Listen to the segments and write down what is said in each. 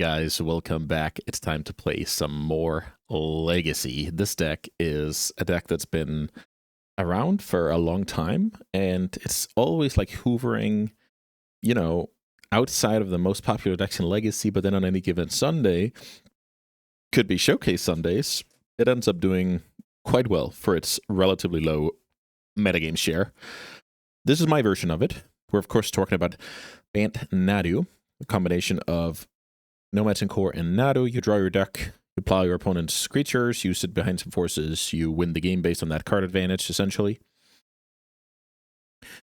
guys, welcome back. It's time to play some more Legacy. This deck is a deck that's been around for a long time, and it's always like hovering, you know, outside of the most popular decks in Legacy, but then on any given Sunday, could be Showcase Sundays, it ends up doing quite well for its relatively low metagame share. This is my version of it. We're, of course, talking about Bant Nadu, a combination of Nomads and Core and Nadu. You draw your deck, you plow your opponent's creatures, you sit behind some forces, you win the game based on that card advantage, essentially.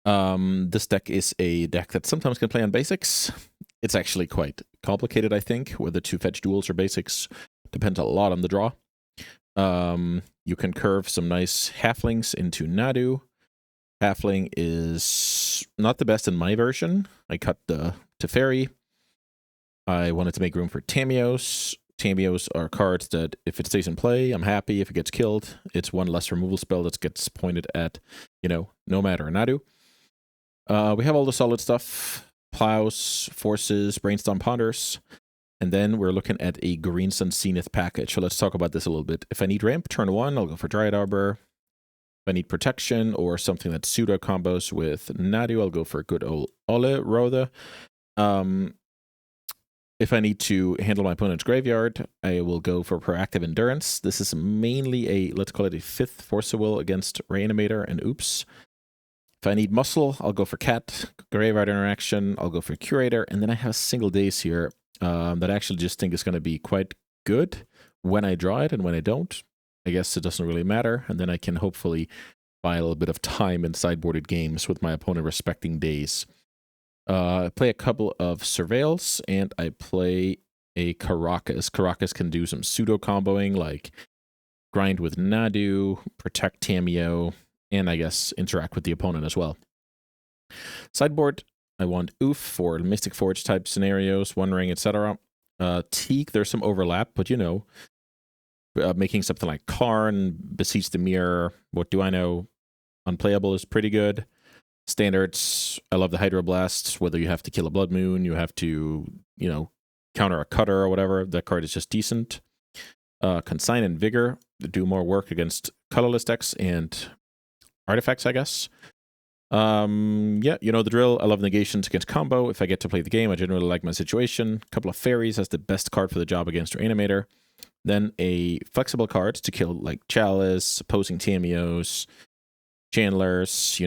This deck is a deck that sometimes can play on basics. It's actually quite complicated, I think, whether to fetch duels or basics. Depends a lot on the draw. You can curve some nice halflings into Nadu. Halfling is not the best in my version. I cut the Teferi. I wanted to make room for Tamiyos. Tamiyos are cards that, if it stays in play, I'm happy. If it gets killed, it's one less removal spell that gets pointed at, Nomad or Nadu. We have all the solid stuff. Plows, Forces, Brainstorm Ponders. And then we're looking at a Green Sun Zenith package. So let's talk about this a little bit. If I need ramp, turn 1, I'll go for Dryad Arbor. If I need protection or something that pseudo combos with Nadu, I'll go for good old Ole Rotha. If I need to handle my opponent's graveyard, I will go for Proactive Endurance. This is mainly let's call it a 5th Force of Will against Reanimator and Oops. If I need Muscle, I'll go for Cat. Graveyard Interaction, I'll go for Curator. And then I have Single Daze here that I actually just think is going to be quite good when I draw it, and when I don't, I guess it doesn't really matter. And then I can hopefully buy a little bit of time in sideboarded games with my opponent respecting days. I play a couple of Surveils, and I play a Karakas. Karakas can do some pseudo comboing, like grind with Nadu, protect Tamiyo, and I guess interact with the opponent as well. Sideboard, I want Oof for Mystic Forge type scenarios, One Ring, etc. Teak, there's some overlap, but making something like Karn, Beseech the Mirror, What Do I Know, Unplayable is pretty good. Standards, I love the Hydroblasts, whether you have to kill a Blood Moon, you have to, counter a Cutter or whatever, that card is just decent. Consign and Vigor, do more work against colorless decks and artifacts, I guess. Yeah, you know the drill. I love negations against combo. If I get to play the game, I generally like my situation. A couple of Fairies as the best card for the job against Reanimator. Then a flexible card to kill like Chalice, opposing Tamiyos, Chandlers,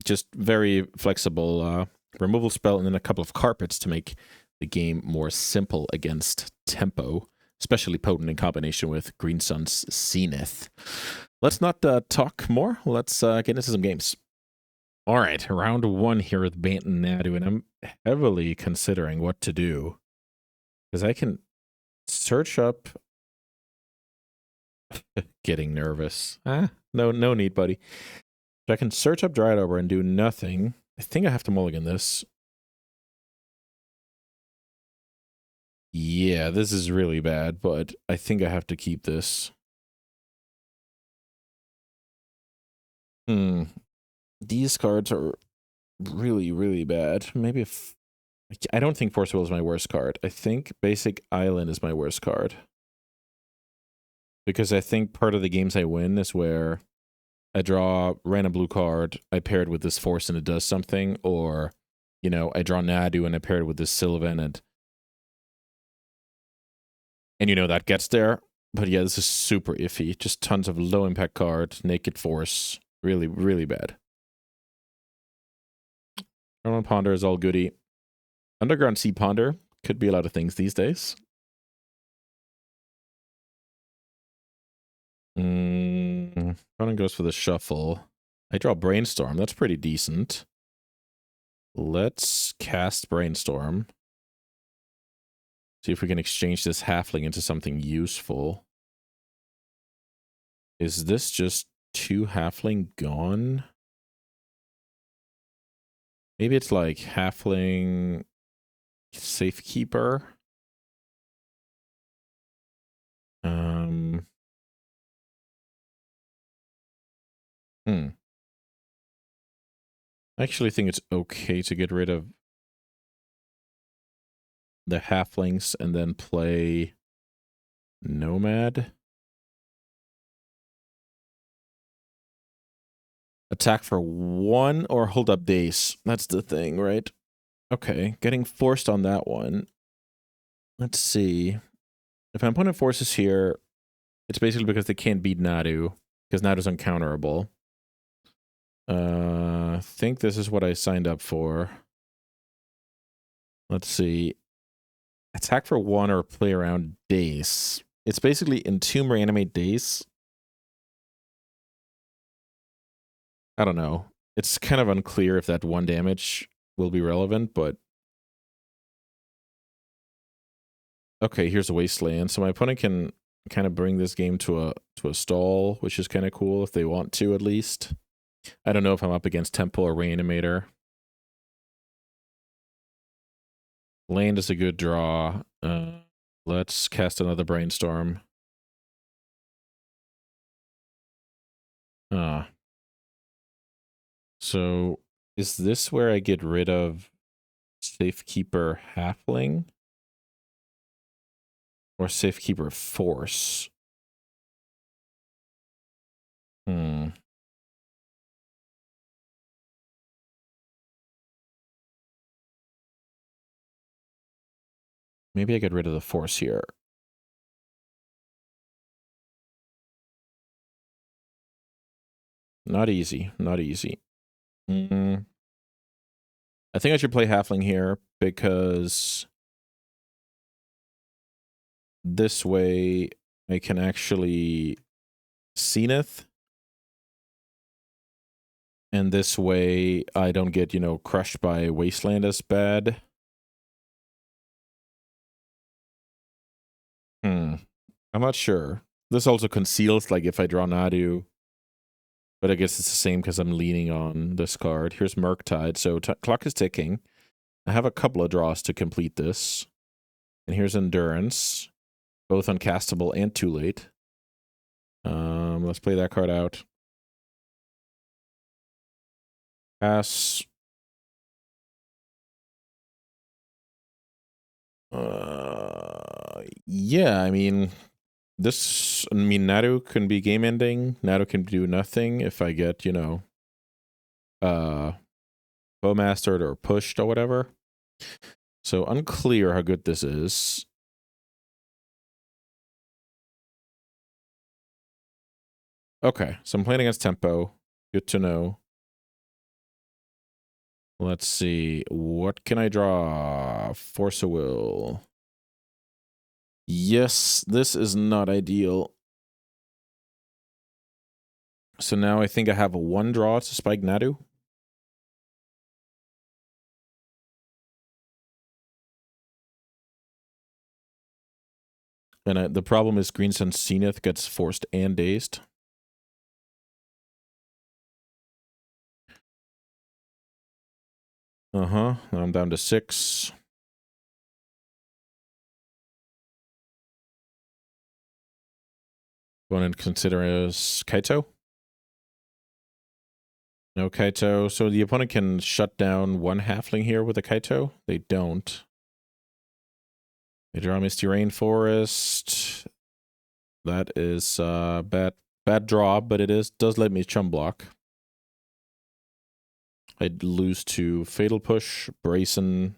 just very flexible removal spell, and then a couple of Carpets to make the game more simple against tempo, especially potent in combination with Green Sun's Zenith. Let's not talk more. Let's get into some games. All right, round 1 here with Bant and Nadu, and I'm heavily considering what to do, because I can search up... Getting nervous. No need, buddy. I can search up Dryad Arbor and do nothing. I think I have to mulligan this. Yeah, this is really bad, but I think I have to keep this. These cards are really, really bad. Maybe if... I don't think Force Will is my worst card. I think Basic Island is my worst card. Because I think part of the games I win is where I draw a random blue card, I pair it with this Force and it does something, or, I draw Nadu and I pair it with this Sylvan and that gets there. But yeah, this is super iffy. Just tons of low impact cards, Naked Force. Really, really bad. Normal Ponder is all goody. Underground Sea Ponder could be a lot of things these days. Opponent goes for the shuffle. I draw Brainstorm. That's pretty decent. Let's cast Brainstorm. See if we can exchange this halfling into something useful. Is this just 2 halfling gone? Maybe it's like halfling Safekeeper. I actually think it's okay to get rid of the halflings and then play Nomad. Attack for 1 or hold up Dace. That's the thing, right? Okay, getting forced on that one. Let's see. If my opponent forces here, it's basically because they can't beat Nadu, because Nadu's uncounterable. I think this is what I signed up for. Let's see. Attack for 1 or play around Dace. It's basically Entomb, Reanimate, Dace. I don't know. It's kind of unclear if that 1 damage will be relevant, but... Okay, here's a Wasteland. So my opponent can kind of bring this game to a stall, which is kind of cool if they want to, at least. I don't know if I'm up against Temple or Reanimator. Land is a good draw. Let's cast another Brainstorm. So is this where I get rid of Safekeeper Halfling? Or Safekeeper Force? Maybe I get rid of the Force here. Not easy. Not easy. I think I should play Halfling here because this way I can actually Zenith. And this way I don't get, you know, crushed by Wasteland as bad. I'm not sure. This also conceals, like, if I draw Nadu. But I guess it's the same because I'm leaning on this card. Here's Murktide. So clock is ticking. I have a couple of draws to complete this. And here's Endurance. Both uncastable and too late. Let's play that card out. Pass. Yeah, I mean, Nadu can be game ending. Nadu can do nothing if I get, you know, Bowmastered or pushed or whatever. So unclear how good this is. Okay, so I'm playing against Tempo. Good to know. Let's see. What can I draw? Force of Will. Yes, this is not ideal. So now I think I have a 1 draw to spike Nadu. And the problem is Green Sun Zenith gets forced and dazed. Now I'm down to 6. Opponent considers Kaito. No Kaito. So the opponent can shut down 1 halfling here with a Kaito. They don't. They draw Misty Rainforest. That is bad draw, but it does let me chum block. I'd lose to Fatal Push, Brazen,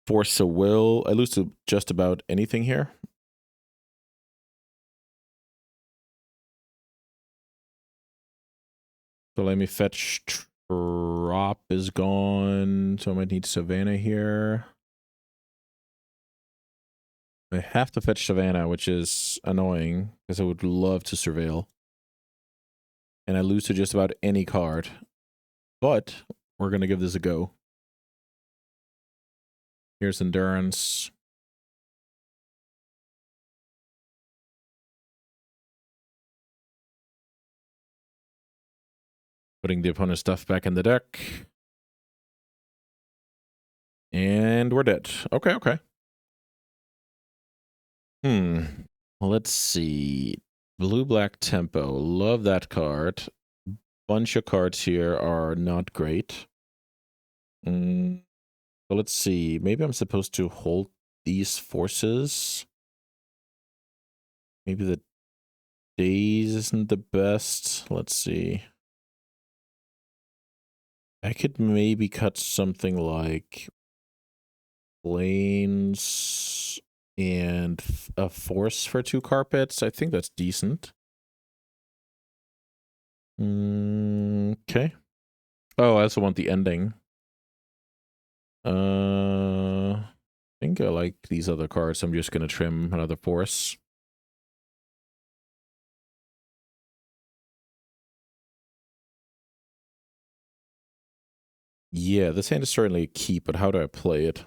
Force of Will. I lose to just about anything here. So let me fetch. Drop is gone, so I might need Savannah here. I have to fetch Savannah, which is annoying, because I would love to surveil. And I lose to just about any card. But we're going to give this a go. Here's Endurance. Putting the opponent's stuff back in the deck. And we're dead. Okay, okay. Well, let's see. Blue-black Tempo. Love that card. Bunch of cards here are not great. So let's see. Maybe I'm supposed to hold these forces. Maybe the days isn't the best. Let's see. I could maybe cut something like planes and a force for 2 carpets. I think that's decent. Okay. Oh, I also want the ending. I think I like these other cards. I'm just gonna trim another force. Yeah, this hand is certainly a keep, but how do I play it?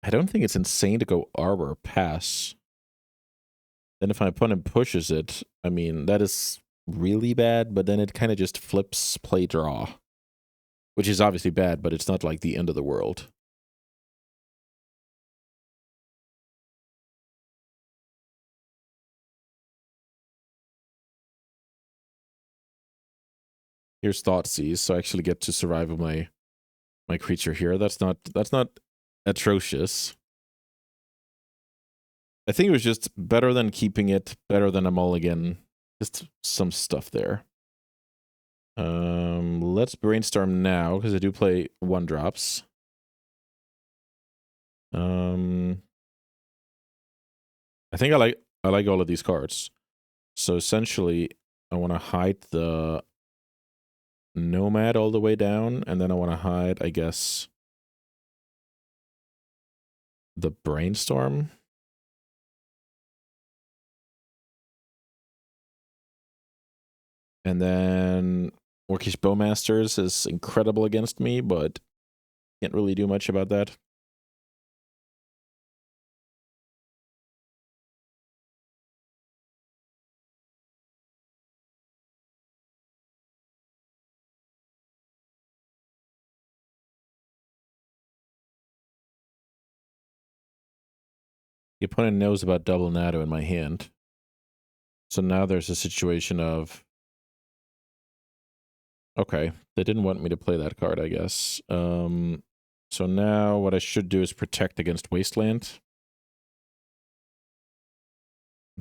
I don't think it's insane to go Arbor pass. Then if my opponent pushes it, I mean, that is really bad, but then it kind of just flips play draw. Which is obviously bad, but it's not like the end of the world. Here's Thoughtseize, so I actually get to survive with my creature here. That's not atrocious. I think it was just better than keeping it, better than a mulligan. Just some stuff there. Let's brainstorm now, because I do play 1-drops. I think I like all of these cards. So essentially, I want to hide the Nomad all the way down, and then I want to hide, I guess, the Brainstorm. And then Orcish Bowmasters is incredible against me, but can't really do much about that. The opponent knows about double Nadu in my hand. So now there's a situation of, okay, they didn't want me to play that card, I guess. So now what I should do is protect against Wasteland.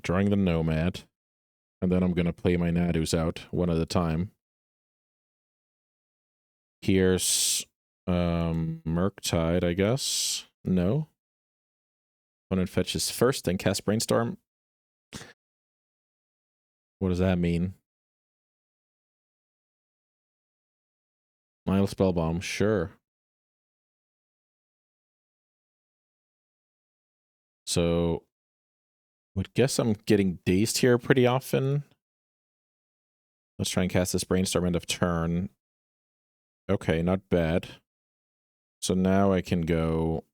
Drawing the Nomad. And then I'm going to play my Nadus out one at a time. Here's Murktide, I guess. No. Opponent fetches first, then cast Brainstorm. What does that mean? Nile Spellbomb, sure. So, would guess I'm getting dazed here pretty often. Let's try and cast this Brainstorm end of turn. Okay, not bad. So now I can go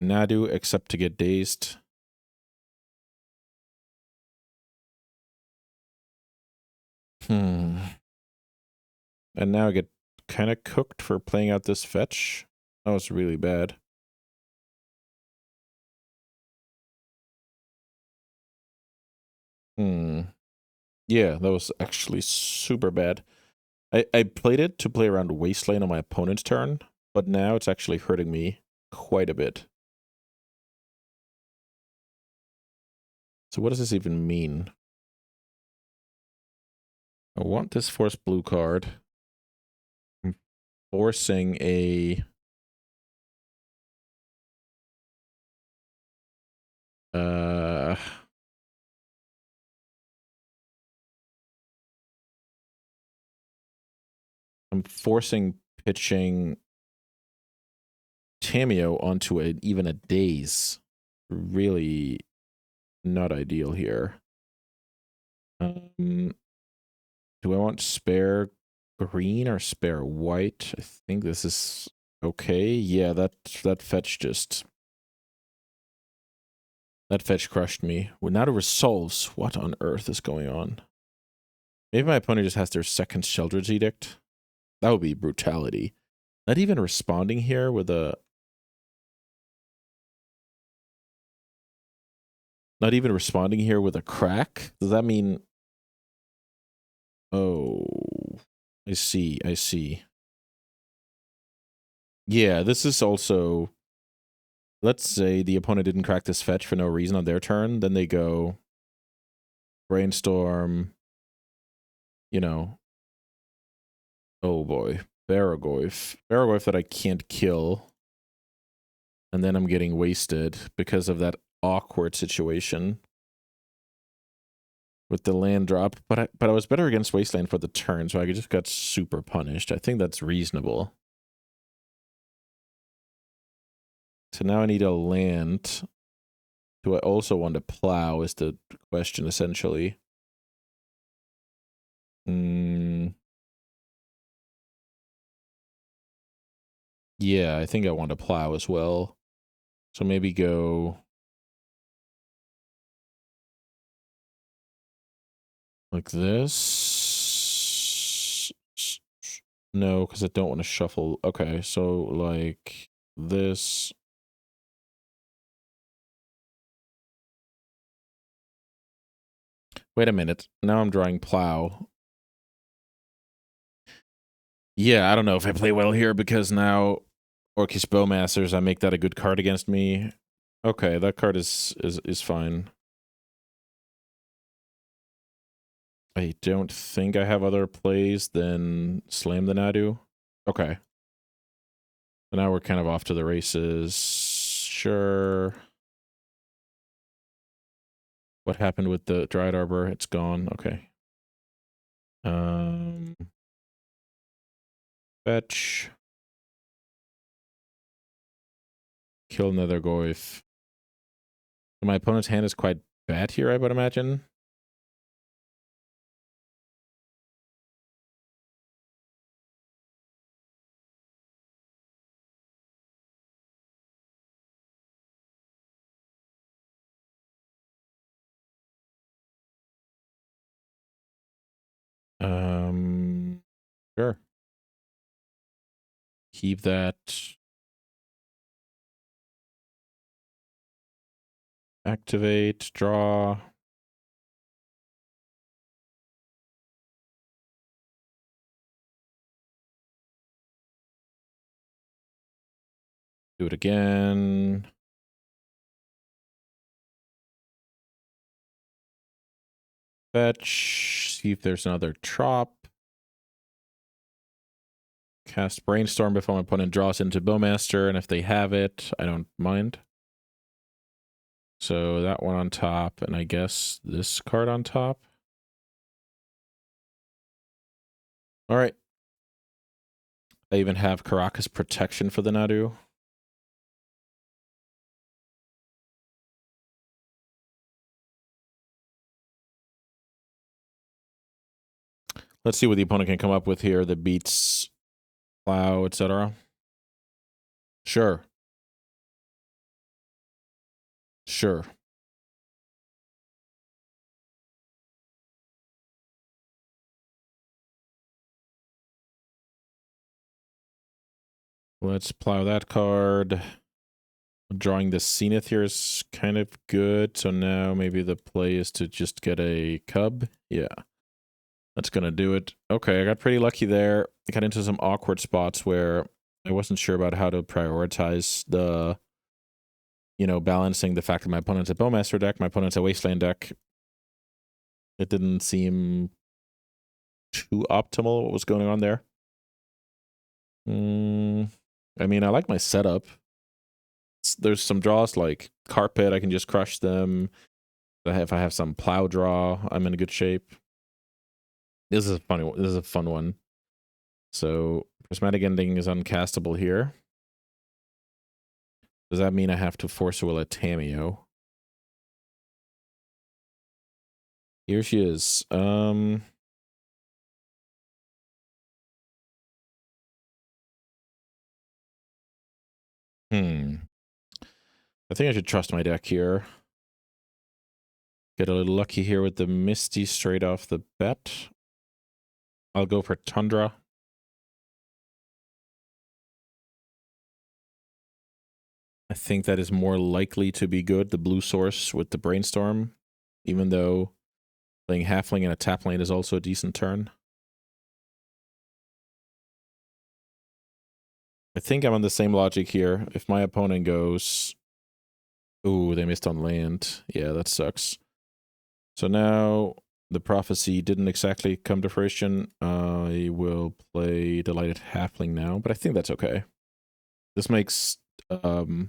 Nadu, except to get dazed. And now I get kind of cooked for playing out this fetch. That was really bad. Yeah, that was actually super bad. I played it to play around Wasteland on my opponent's turn, but now it's actually hurting me quite a bit. So what does this even mean? I want this force blue card. I'm forcing a... I'm forcing pitching Tamiyo onto even a daze. Really not ideal here. Do I want spare green or spare white? I think this is okay. Yeah, that fetch just... That fetch crushed me. Well, now to resolves. What on earth is going on? Maybe my opponent just has their second Sheldred's Edict. That would be brutality. Not even responding here with a... Not even responding here with a crack? Does that mean... Oh, I see. I see. Yeah, this is also... Let's say the opponent didn't crack this fetch for no reason on their turn. Then they go Brainstorm, you know. Oh boy. Baragorf. Baragorf that I can't kill. And then I'm getting wasted because of that awkward situation with the land drop. But I was better against Wasteland for the turn, so I just got super punished. I think that's reasonable. So now I need a land. Do I also want to plow is the question, essentially. Yeah, I think I want to plow as well. So maybe go like this. No, because I don't want to shuffle. Okay, so like this. Wait a minute. Now I'm drawing plow. Yeah, I don't know if I play well here because now Orcish Bowmasters, I make that a good card against me. Okay, that card is fine. I don't think I have other plays than Slam the Nadu. Okay. So now we're kind of off to the races. Sure. What happened with the Dried Arbor? It's gone. Okay. Fetch. Kill another Goyf. My opponent's hand is quite bad here, I would imagine. Sure. Keep that. Activate, draw. Do it again. Fetch. See if there's another trop. Cast Brainstorm before my opponent draws into Bowmaster, and if they have it, I don't mind. So that one on top, and I guess this card on top. All right. I even have Caracas Protection for the Nadu. Let's see what the opponent can come up with here that beats Plow, etc. Sure. Sure. Let's plow that card. Drawing the Zenith here is kind of good. So now maybe the play is to just get a cub. Yeah. That's going to do it. Okay, I got pretty lucky there. I got into some awkward spots where I wasn't sure about how to prioritize the, you know, balancing the fact that my opponent's a Bowmaster deck, my opponent's a Wasteland deck. It didn't seem too optimal what was going on there. I mean, I like my setup. There's some draws like Carpet, I can just crush them. If I have some Plow draw, I'm in good shape. This is a funny one. This is a fun one. So Prismatic Ending is uncastable here. Does that mean I have to Force Will a Tamiyo? Here she is. I think I should trust my deck here. Get a little lucky here with the Misty straight off the bat. I'll go for Tundra. I think that is more likely to be good, the blue source with the Brainstorm, even though playing Halfling and a tap lane is also a decent turn. I think I'm on the same logic here. If my opponent goes... Ooh, they missed on land. Yeah, that sucks. So now the prophecy didn't exactly come to fruition. I will play Delighted Halfling now, but I think that's okay. This makes... this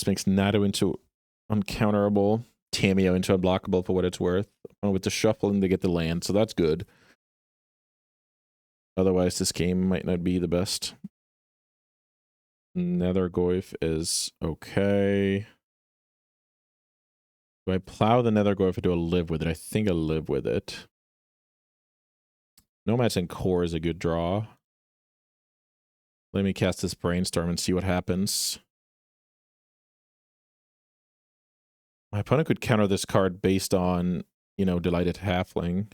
makes Nadu into uncounterable, Tamiyo into unblockable for what it's worth. Oh, with the shuffling to get the land, so that's good. Otherwise, this game might not be the best. Nethergoyf is okay. Do I plow the Nethergoyf or do I live with it? I think I'll live with it. Nomads and Core is a good draw. Let me cast this Brainstorm and see what happens. My opponent could counter this card based on, you know, Delighted Halfling.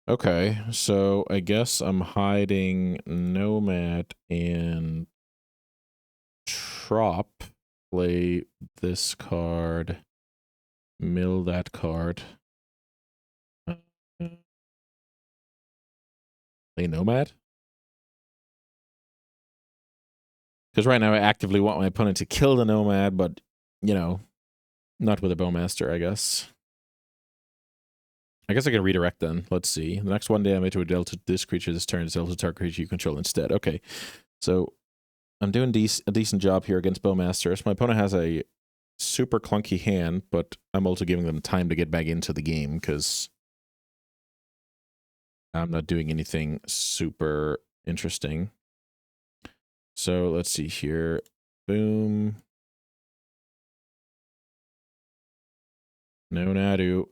Okay, so I guess I'm hiding Nomad and Trop. Play this card. Mill that card. Play Nomad? Because right now I actively want my opponent to kill the Nomad, but, you know, not with a Bowmaster, I guess. I guess I can redirect then. Let's see. The next 1 damage would deal to this creature this turn is dealt to target creature you control instead. Okay. So I'm doing a decent job here against Bowmasters. My opponent has a super clunky hand, but I'm also giving them time to get back into the game because I'm not doing anything super interesting. So let's see here. Boom. No Nadu.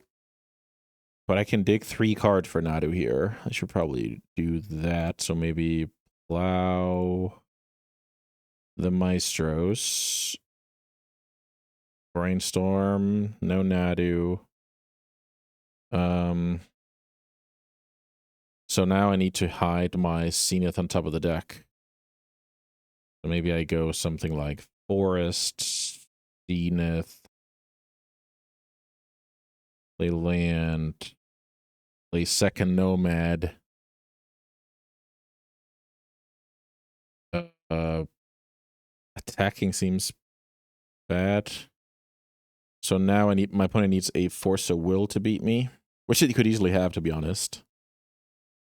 But I can dig 3 cards for Nadu here. I should probably do that. So maybe plow the Maestros. Brainstorm. No Nadu. So now I need to hide my Zenith on top of the deck. So maybe I go something like Forest, Zenith, play land, play second Nomad. Attacking seems bad. So now I need my opponent needs a Force of Will to beat me, which he could easily have, to be honest.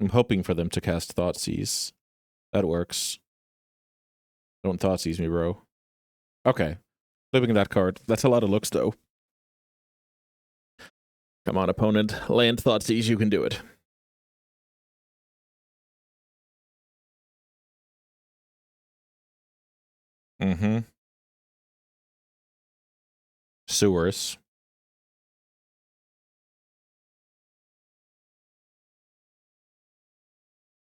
I'm hoping for them to cast Thoughtseize. That works. Don't Thoughtseize me, bro. Okay. Flipping that card. That's a lot of looks, though. Come on, opponent. Land Thoughtseize, you can do it. Mm-hmm. Sewers.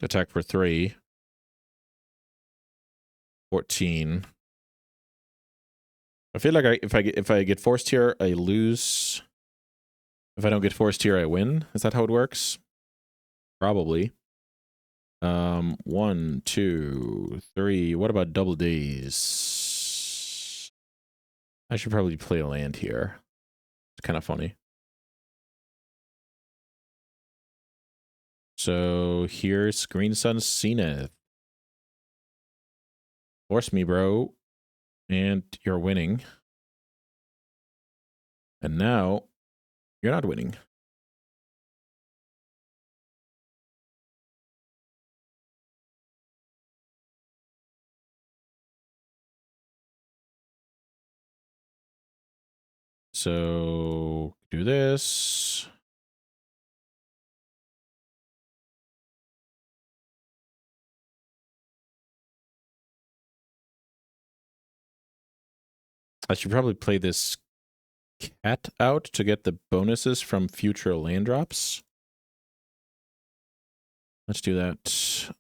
Attack for 3. 14. I feel like if I get forced here, I lose. If I don't get forced here, I win. Is that how it works? Probably. 1, 2, 3. What about double days? I should probably play a land here. It's kind of funny. So here's Green Sun Zenith. Force me, bro. And you're winning. And now you're not winning. So do this. I should probably play this cat out to get the bonuses from future land drops. Let's do that.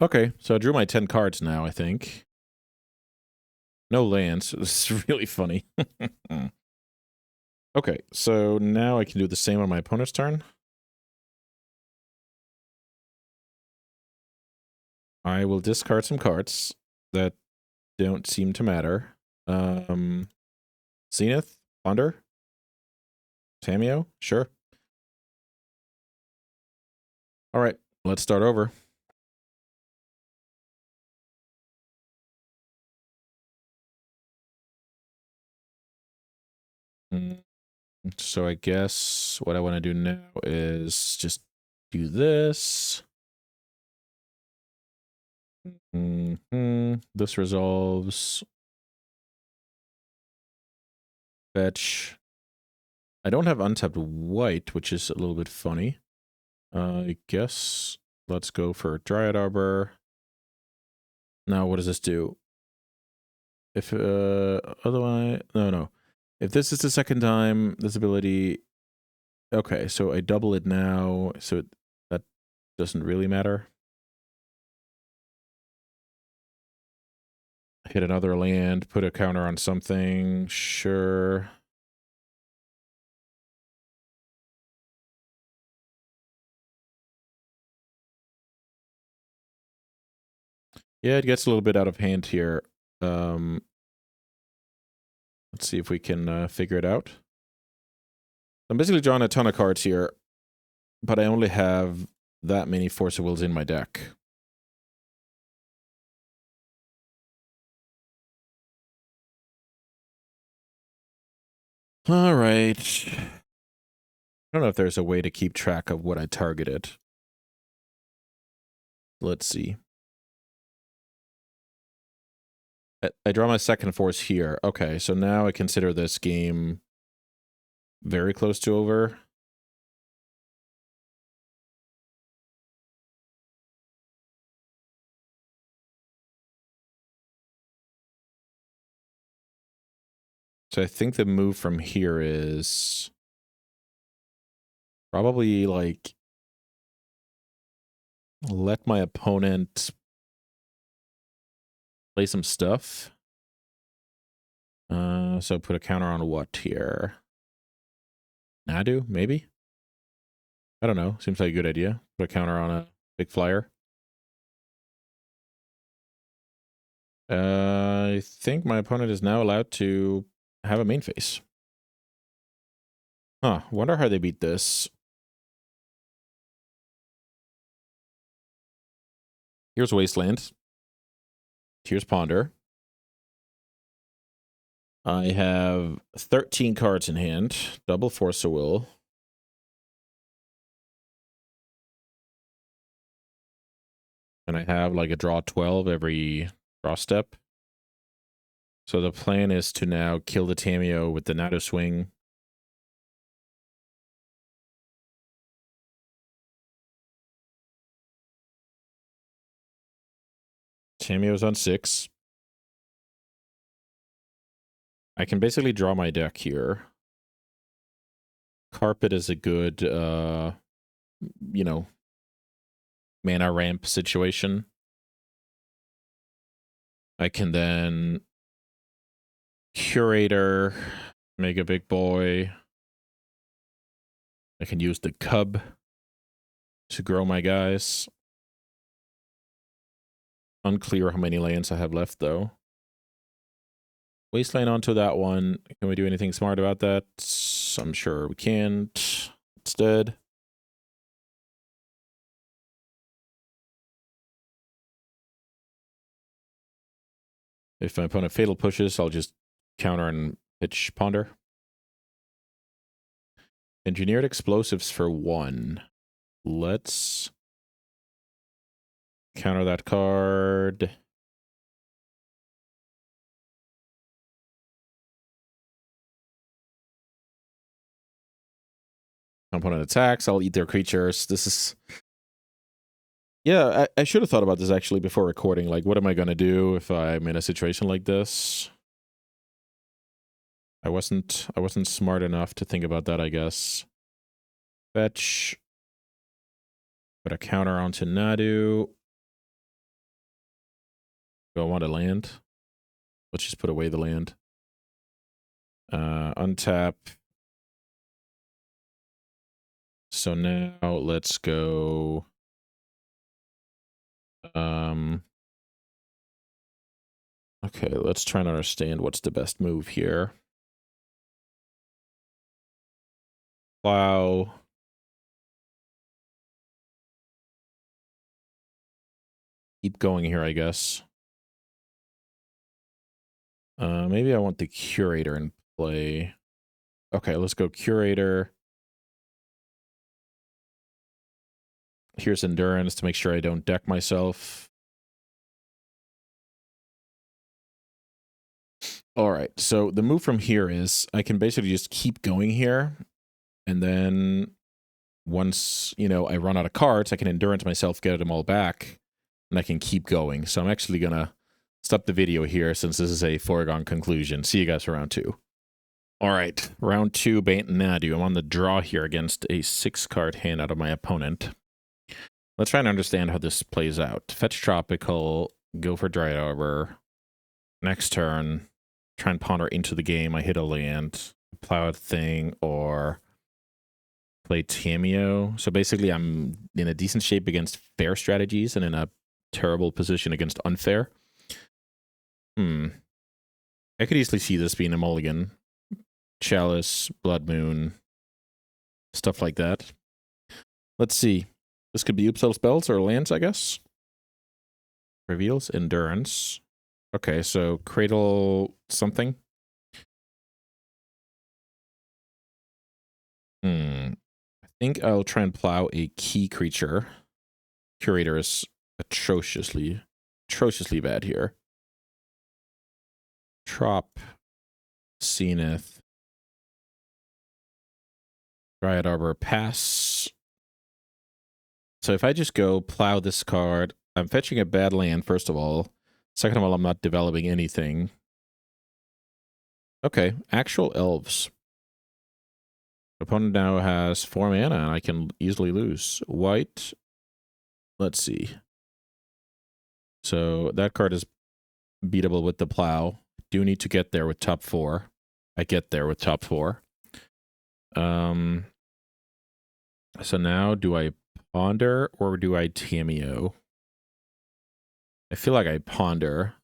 Okay, so I drew my 10 cards now, I think. No lands. This is really funny. Okay, so now I can do the same on my opponent's turn. I will discard some cards that don't seem to matter. Zenith, Ponder, Tamiyo, sure. All right, let's start over. So I guess what I want to do now is just do this. This resolves. Fetch. I don't have untapped white, which is a little bit funny. I guess let's go for Dryad Arbor. Now, what does this do? If otherwise, no. If this is the second time, this ability. Okay, so I double it now, so that doesn't really matter. Hit another land, put a counter on something, sure. Yeah, it gets a little bit out of hand here. Let's see if we can figure it out. I'm basically drawing a ton of cards here, but I only have that many Force of Wills in my deck. All right. I don't know if there's a way to keep track of what I targeted. Let's see. I draw my second force here. Okay, so now I consider this game very close to over. So I think the move from here is probably like let my opponent play some stuff. So put a counter on what here? Nadu, maybe? I don't know. Seems like a good idea. Put a counter on a big flyer. I think my opponent is now allowed to have a main phase. Huh. Wonder how they beat this. Here's Wasteland. Here's Ponder. I have 13 cards in hand. Double Force of Will. And I have like a draw 12 every draw step. So the plan is to now kill the Tamiyo with the Nadu swing. Tamiyo's on 6. I can basically draw my deck here. Carpet is a good, you know, mana ramp situation. I can then Curator, make a big boy. I can use the Cub to grow my guys. Unclear how many lands I have left, though. Wasteland onto that one. Can we do anything smart about that? I'm sure we can't. It's dead. If my opponent fatal pushes, I'll just counter and pitch Ponder. Engineered explosives for 1. Let's counter that card. Opponent attacks, I'll eat their creatures. This is... Yeah, I should have thought about this actually before recording. Like, what am I going to do if I'm in a situation like this? I wasn't smart enough to think about that, I guess. Fetch. Put a counter onto Nadu. Do I want a land? Let's just put away the land. Untap. So now let's go. Okay, let's try and understand what's the best move here. Plow. Keep going here, I guess. Maybe I want the curator in play. Okay, let's go curator. Here's endurance to make sure I don't deck myself. All right, so the move from here is I can basically just keep going here. And then once, you know, I run out of cards, I can endurance myself, get them all back, and I can keep going. So I'm actually going to stop the video here since this is a foregone conclusion. See you guys for round 2. All right, round 2, Bant and Nadu. I'm on the draw here against a 6-card hand out of my opponent. Let's try and understand how this plays out. Fetch Tropical, go for Dry Arbor. Next turn, try and ponder into the game. I hit a land, plow a thing, or play Tamiyo. So basically, I'm in a decent shape against fair strategies and in a terrible position against unfair. I could easily see this being a mulligan. Chalice, Blood Moon, stuff like that. Let's see. This could be Upsell spells or lands, I guess. Reveals endurance. Okay, so cradle something. I think I'll try and plow a key creature. Curator is atrociously bad here. Trop, Zenith, Dryad Arbor, pass. So if I just go plow this card, I'm fetching a bad land, first of all. Second of all, I'm not developing anything. Okay, actual elves. Opponent now has 4 mana, and I can easily lose. White, let's see. So that card is beatable with the plow. Do need to get there with top 4. I get there with top 4. So now, do I ponder or do I Tamiyo? I feel like I ponder.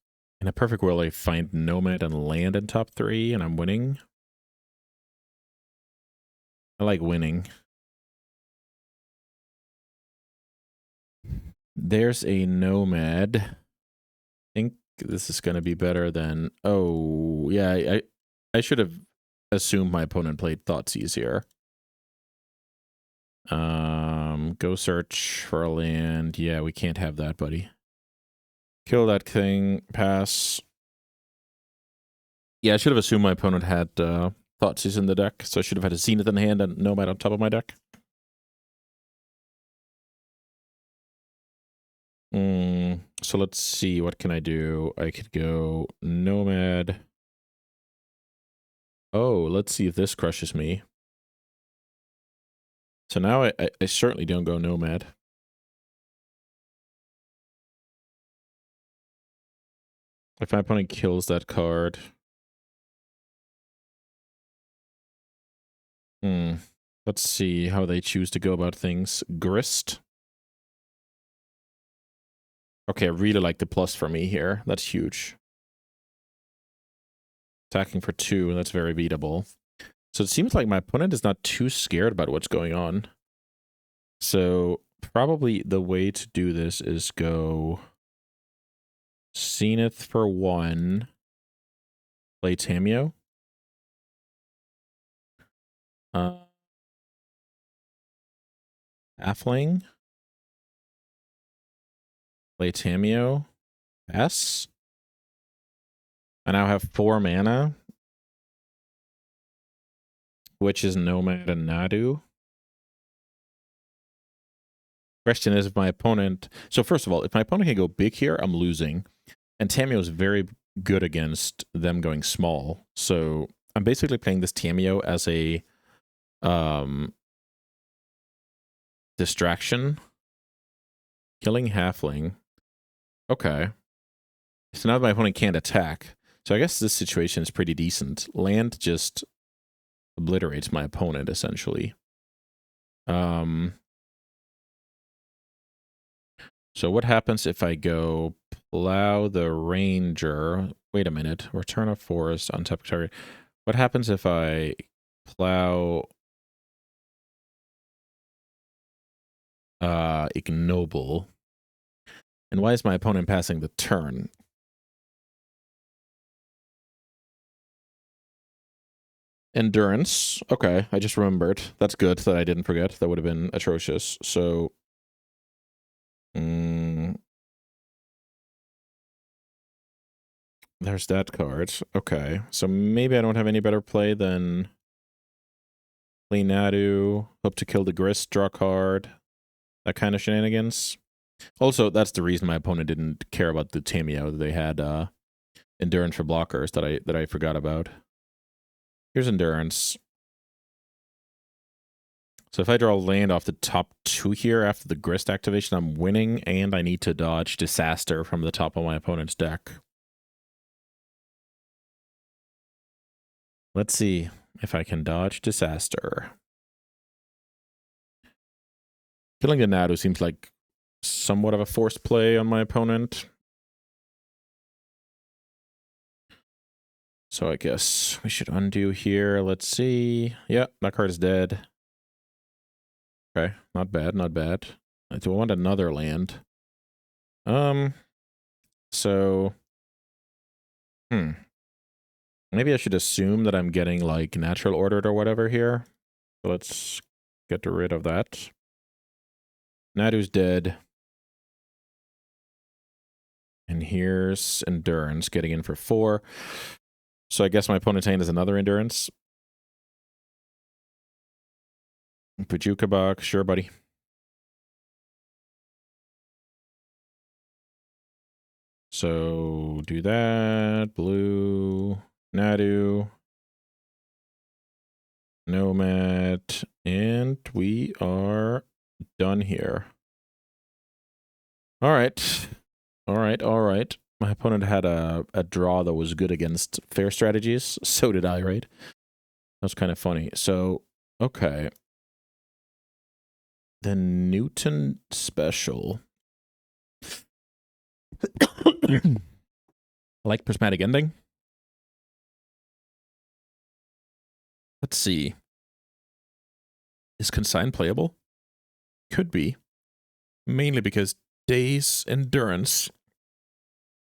In a perfect world, I find Nomad and land in top 3, and I'm winning. I like winning. There's a Nomad. I think this is going to be better than... Oh, yeah, I should have assumed my opponent played Thoughtseize here. Go search for a land. Yeah, we can't have that, buddy. Kill that thing. Pass. Yeah, I should have assumed my opponent had Thoughtseize in the deck, so I should have had a Zenith in hand and Nomad on top of my deck. So let's see, what can I do? I could go Nomad. Oh, let's see if this crushes me. So now I certainly don't go Nomad. If my opponent kills that card... Let's see how they choose to go about things. Grist. Okay, I really like the plus for me here. That's huge. Attacking for 2, that's very beatable. So it seems like my opponent is not too scared about what's going on. So probably the way to do this is go Zenith for 1. Play Tamiyo. Halfling. Play Tamiyo. S. I now have 4 mana, which is Nomad and Nadu. Question is if my opponent... So first of all, if my opponent can go big here, I'm losing. And Tamiyo is very good against them going small. So I'm basically playing this Tamiyo as a distraction. Killing halfling. Okay. So now my opponent can't attack. So I guess this situation is pretty decent. Land just obliterates my opponent, essentially. So what happens if I go Plow the Ranger? Wait a minute. Return a forest, untap target. What happens if I Plow Ignoble? And why is my opponent passing the turn? Endurance. Okay, I just remembered. That's good that I didn't forget. That would have been atrocious. So, there's that card. Okay, so maybe I don't have any better play than play Nadu, hope to kill the Grist, draw card, that kind of shenanigans. Also, that's the reason my opponent didn't care about the Tamiyo. They had endurance for blockers that I forgot about. Here's endurance. So if I draw land off the top 2 here after the Grist activation, I'm winning, and I need to dodge Disaster from the top of my opponent's deck. Let's see if I can dodge Disaster. Killing the Nadu seems like somewhat of a forced play on my opponent. So I guess we should undo here. Let's see. Yeah, that card is dead. Okay, not bad, not bad. Do I want another land? So... Maybe I should assume that I'm getting, like, natural ordered or whatever here. So let's get rid of that. Nadu's dead. And here's Endurance getting in for 4. So I guess my opponent's hand is another Endurance. Pajukabak, sure, buddy. So do that. Blue, Nadu, Nomad, and we are done here. All right. All right, all right. My opponent had a draw that was good against fair strategies. So did I, right? That was kind of funny. So, okay. The Newton Special. I like Prismatic Ending. Let's see. Is Consign playable? Could be. Mainly because Days, Endurance,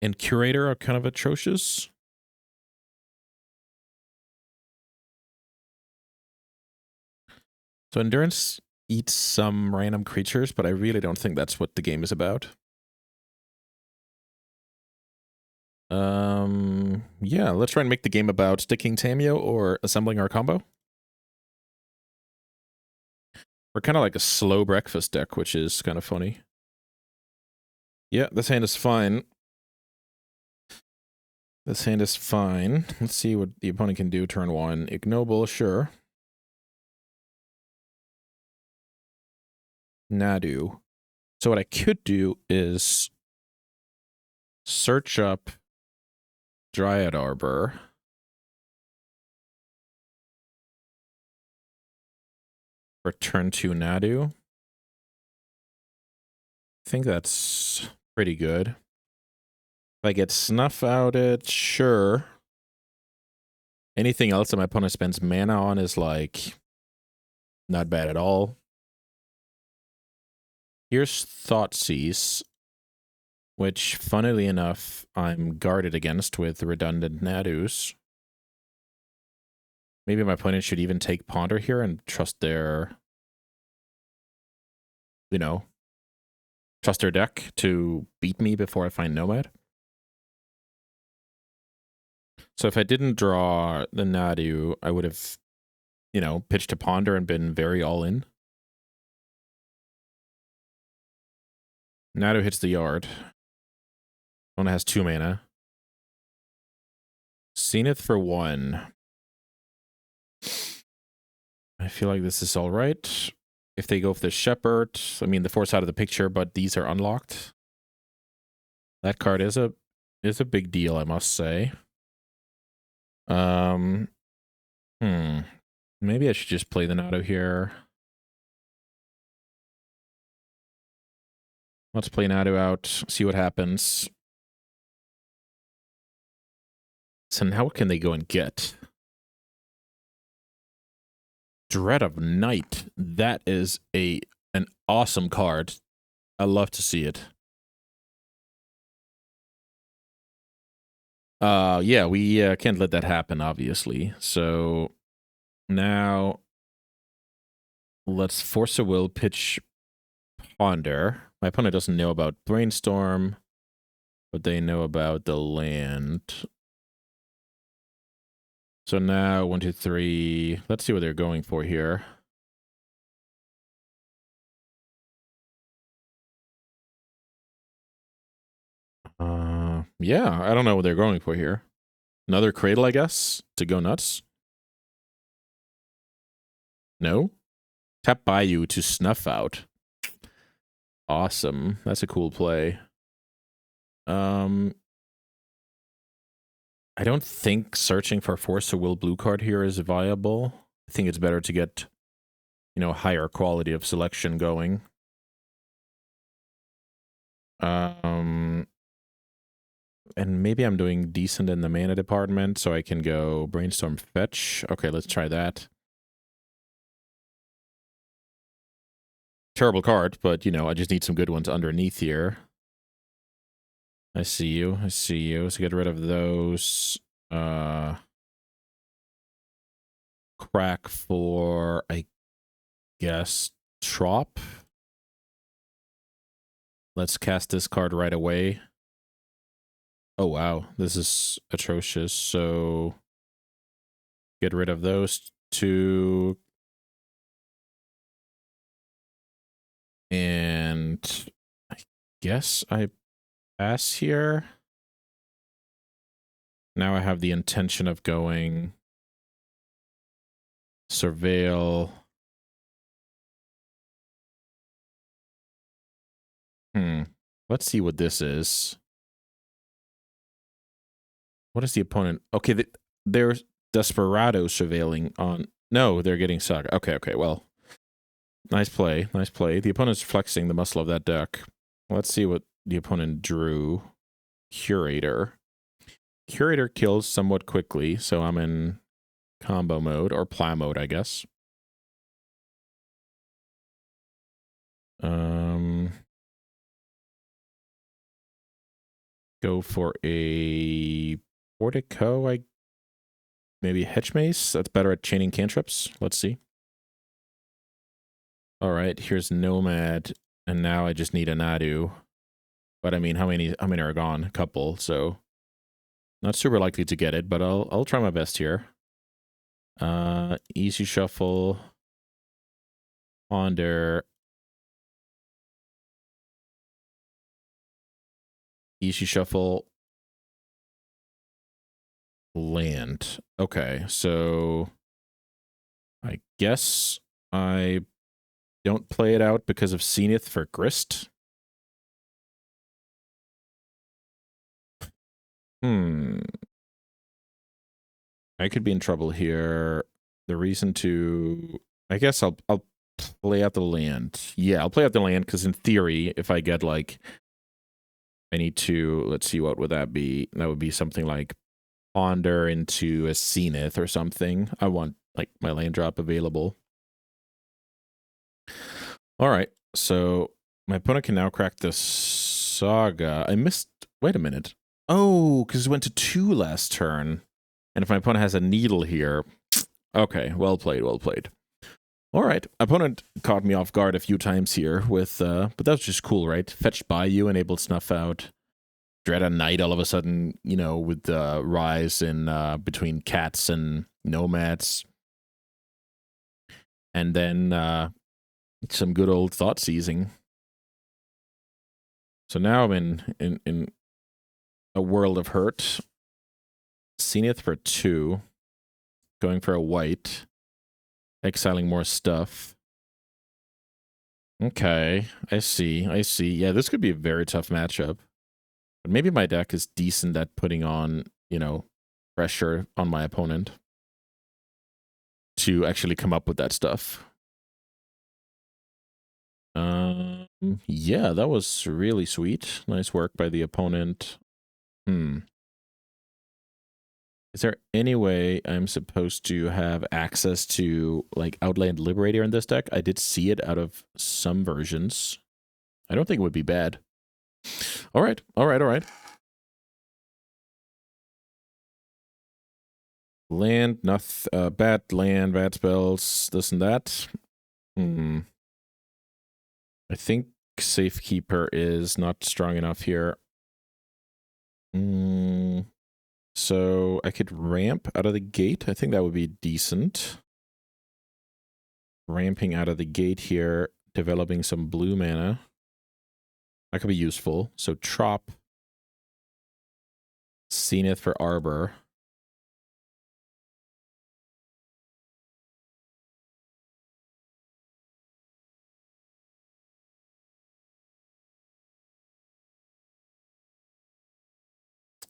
and Curator are kind of atrocious. So Endurance eats some random creatures, but I really don't think that's what the game is about. Yeah, let's try and make the game about sticking Tamiyo or assembling our combo. We're kind of like a slow breakfast deck, which is kind of funny. Yeah, this hand is fine. This hand is fine. Let's see what the opponent can do turn 1. Ignoble, sure. Nadu. So what I could do is search up Dryad Arbor. For turn 2 Nadu. I think that's pretty good. If I get Snuff out it, sure. Anything else that my opponent spends mana on is like not bad at all. Here's Thoughtseize, which, funnily enough, I'm guarded against with redundant Nadus. Maybe my opponent should even take Ponder here and trust their, you know, trust their deck to beat me before I find Nomad. So if I didn't draw the Nadu, I would have, you know, pitched to Ponder and been very all in. Nadu hits the yard. Opponent has 2 mana. Zenith for 1. I feel like this is all right. If they go for the Shepherd, I mean, the 4's out of the picture, but these are unlocked. That card is a big deal, I must say. Maybe I should just play the Nadu here. Let's play Nadu out, see what happens. So now what can they go and get? Dread of Night. That is an awesome card. I love to see it. Yeah, we can't let that happen, obviously. So now let's force a will, pitch Ponder. My opponent doesn't know about Brainstorm, but they know about the land. So now 1, 2, 3. Let's see what they're going for here. Yeah, I don't know what they're going for here. Another Cradle, I guess, to go nuts. No? Tap Bayou to snuff out. Awesome. That's a cool play. I don't think searching for Force of Will blue card here is viable. I think it's better to get, you know, higher quality of selection going. And maybe I'm doing decent in the mana department, so I can go Brainstorm Fetch. Okay, let's try that. Terrible card, but, you know, I just need some good ones underneath here. I see you. I see you. So get rid of those. Crack for, I guess, Trop. Let's cast this card right away. Oh, wow. This is atrocious. So get rid of those two. And I guess I pass here. Now I have the intention of going Surveil. Let's see what this is. What is the opponent? Okay, they're Desperado surveilling on... No, they're getting Saga. Okay, well. Nice play, nice play. The opponent's flexing the muscle of that deck. Let's see what the opponent drew. Curator. Curator kills somewhat quickly, so I'm in combo mode, or plow mode, I guess. Go for a Portico, maybe Hedge Mace. That's better at chaining cantrips. Let's see. All right, here's Nomad, and now I just need a Nadu. But I mean, how many are gone? A couple, so not super likely to get it, but I'll try my best here. Easy shuffle. Ponder. Easy shuffle. Land. Okay, so I guess I don't play it out because of Zenith for Grist. I could be in trouble here. The reason to... I guess I'll play out the land. Yeah, I'll play out the land because in theory, if I get like... I need to... Let's see, what would that be? That would be something like Ponder into a Zenith or something. I want like my land drop available. All right, so my opponent can now crack the Saga. I missed... Wait a minute. Oh, because it went to 2 last turn. And if my opponent has a Needle here... Okay, well played, well played. All right, opponent caught me off guard a few times here with... but that was just cool, right? Fetched Bayou, enabled Snuff Out. Dread of Night all of a sudden, you know, with the rise in between cats and nomads. And then some good old thought seizing. So now I'm in a world of hurt. Zenith for 2. Going for a white. Exiling more stuff. Okay, I see. Yeah, this could be a very tough matchup. But maybe my deck is decent at putting on, you know, pressure on my opponent to actually come up with that stuff. Yeah, that was really sweet. Nice work by the opponent. Is there any way I'm supposed to have access to, like, Outland Liberator in this deck? I did see it out of some versions. I don't think it would be bad. All right. Land, bad land, bad spells, this and that. I think Safekeeper is not strong enough here. So I could ramp out of the gate. I think that would be decent. Ramping out of the gate here, developing some blue mana. That could be useful. So Trop, Zenith for Arbor.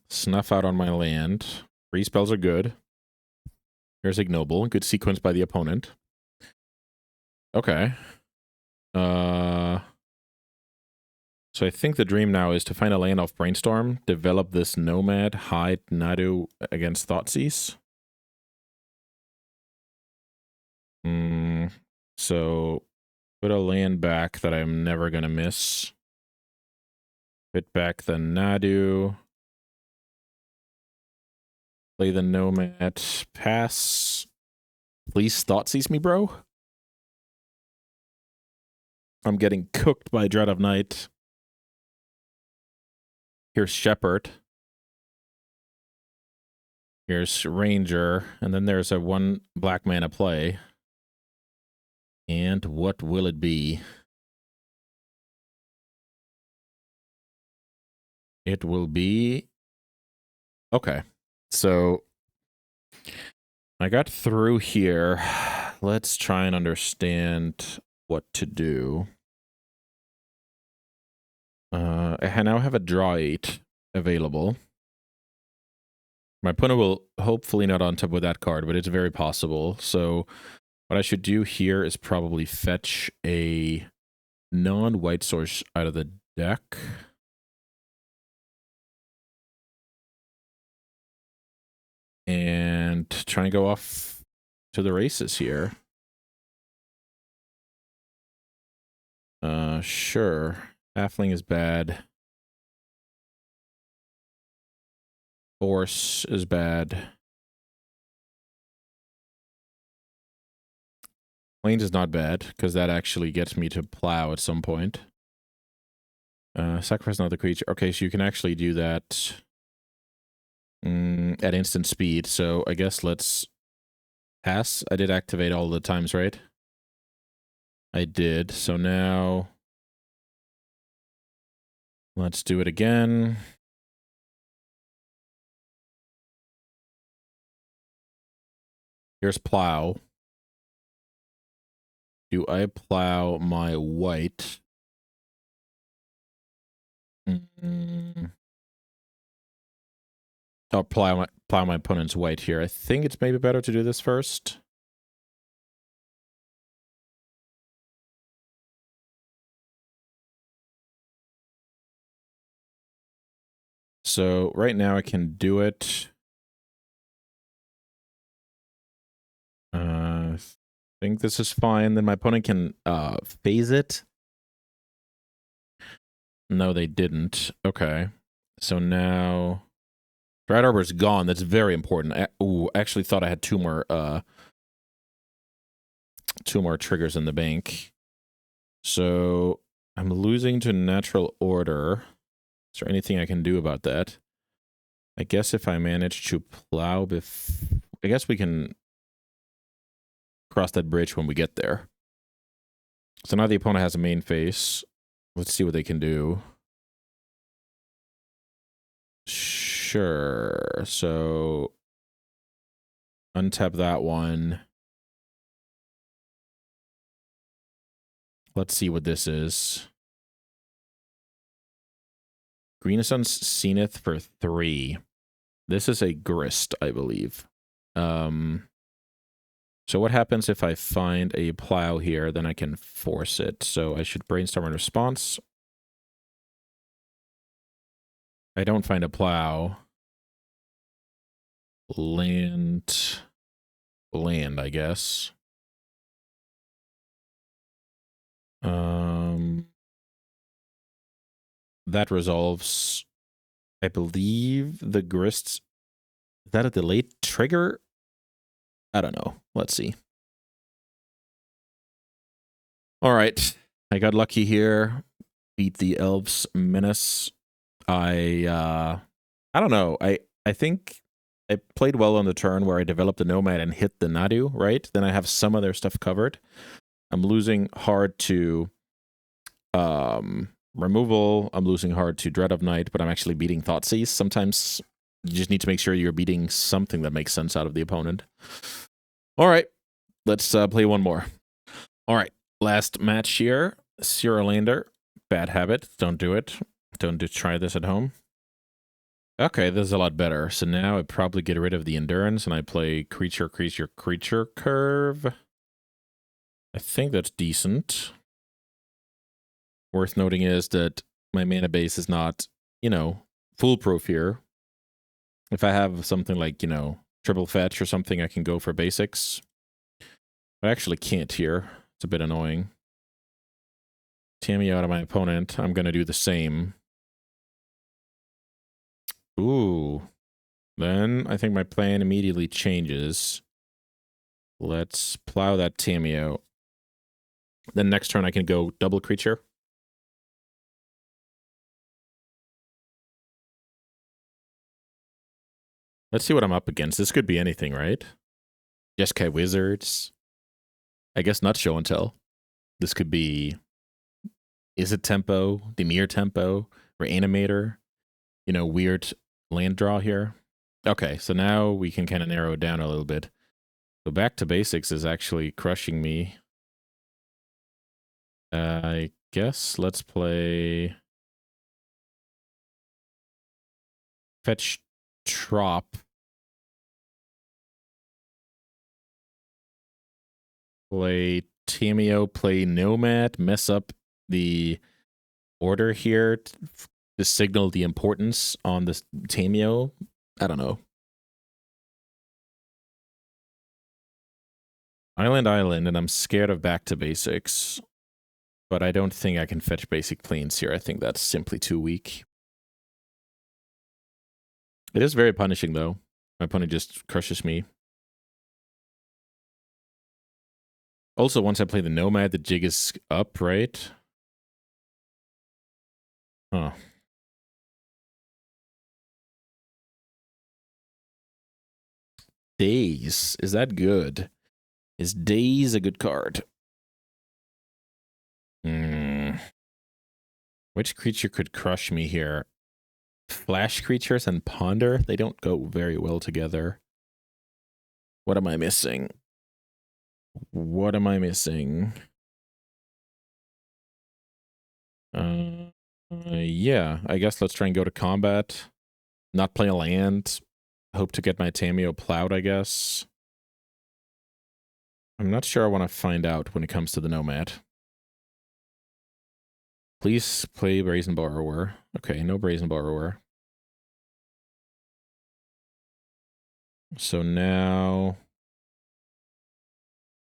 Snuff out on my land. Free spells are good. Here's Ignoble. Good sequence by the opponent. Okay. So I think the dream now is to find a land off Brainstorm, develop this Nomad, hide Nadu against Thoughtseize. So put a land back that I'm never going to miss. Put back the Nadu. Play the Nomad. Pass. Please Thoughtseize me, bro. I'm getting cooked by Dread of Night. Here's Shepherd. Here's Ranger. And then there's a 1 black mana play. And what will it be? It will be... Okay. So I got through here. Let's try and understand what to do. I now have a draw 8 available. My opponent will hopefully not on top with that card, but it's very possible. So what I should do here is probably fetch a non-white source out of the deck. And try and go off to the races here. Sure. Halfling is bad. Force is bad. Plains is not bad, because that actually gets me to plow at some point. Sacrifice another creature. Okay, so you can actually do that at instant speed. So I guess let's pass. I did activate all the times, right? I did. So now let's do it again. Here's plow. Do I plow my white? I'll plow my opponent's white here. I think it's maybe better to do this first. So right now I can do it. I think this is fine. Then my opponent can phase it. No, they didn't. Okay. So now Dread Arbor's gone. That's very important. I actually thought I had two more triggers in the bank. So I'm losing to Natural Order. Is there anything I can do about that? I guess if I manage to plow I guess we can cross that bridge when we get there. So now the opponent has a main face. Let's see what they can do. Sure. So untap that one. Let's see what this is. Greensun's Zenith for 3. This is a Grist, I believe. So what happens if I find a plow here? Then I can force it. So I should brainstorm in response. I don't find a plow. Land, I guess. That resolves, I believe, the grist. Is that a delayed trigger? I don't know. Let's see. All right. I got lucky here. Beat the elves menace. I don't know. I think I played well on the turn where I developed the nomad and hit the Nadu, right? Then I have some of their stuff covered. I'm losing hard to removal. I'm losing hard to Dread of Night, but I'm actually beating Thoughtseize. Sometimes you just need to make sure you're beating something that makes sense out of the opponent. All right. Let's play one more. All right. Last match here. Sierra Lander. Bad habit. Don't do it. Don't try this at home. Okay, this is a lot better. So now I probably get rid of the endurance and I play creature curve. I think that's decent. Worth noting is that my mana base is not, you know, foolproof here. If I have something like, you know, triple fetch or something, I can go for basics. I actually can't here. It's a bit annoying. Tamiyo out of my opponent. I'm going to do the same. Ooh. Then I think my plan immediately changes. Let's plow that Tamiyo. Then next turn I can go double creature. Let's see what I'm up against. This could be anything, right? Jeskai Wizards. I guess not show and tell. This could be Izzet Tempo, Dimir Tempo, Reanimator. You know, weird land draw here. Okay, so now we can kind of narrow it down a little bit. So back to basics is actually crushing me. I guess let's play Fetch Trop. Play Tamiyo, play Nomad, mess up the order here to signal the importance on this Tamiyo. I don't know. Island, and I'm scared of back to basics. But I don't think I can fetch basic planes here. I think that's simply too weak. It is very punishing, though. My opponent just crushes me. Also, once I play the Nomad, the jig is up, right? Huh. Daze. Is that good? Is Daze a good card? Which creature could crush me here? Flash creatures and Ponder? They don't go very well together. What am I missing? What am I missing? Yeah, I guess let's try and go to combat. Not play a land. Hope to get my Tamiyo plowed, I guess. I'm not sure I want to find out when it comes to the Nomad. Please play Brazen Borrower. Okay, no Brazen Borrower. So now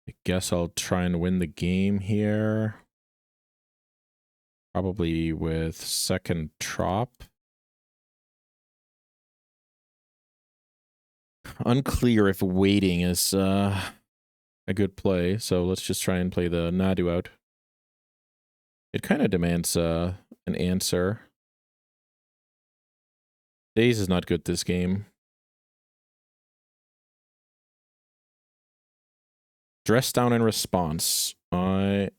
I guess I'll try and win the game here. Probably with second Trop. Unclear if waiting is a good play, so let's just try and play the Nadu out. It kind of demands an answer. Daze is not good this game. Dress down in response. I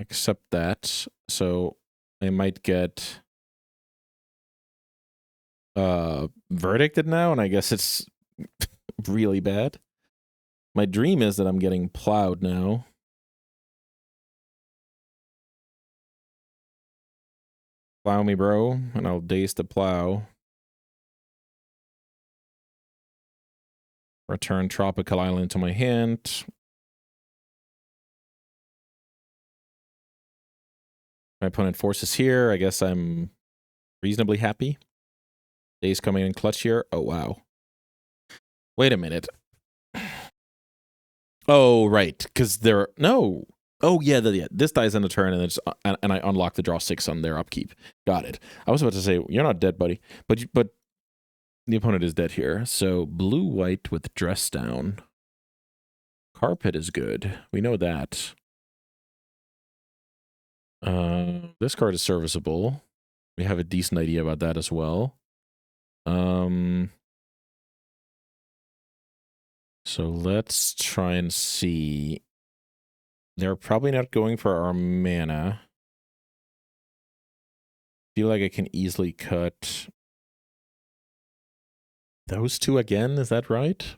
accept that. So I might get verdicted now, and I guess it's really bad. My dream is that I'm getting plowed now. Plow me, bro, and I'll daze the plow. Return Tropical Island to my hand. My opponent forces here. I guess I'm reasonably happy. Days coming in clutch here. Oh, wow. Wait a minute. Oh, right. Because they're... No. Oh, yeah, this dies on the turn, and, and I unlock the draw 6 on their upkeep. Got it. I was about to say, you're not dead, buddy. But the opponent is dead here. So blue-white with dress down. Carpet is good. We know that. This card is serviceable. We have a decent idea about that as well. So let's try and see. They're probably not going for our mana. Feel like I can easily cut those two again. Is that right?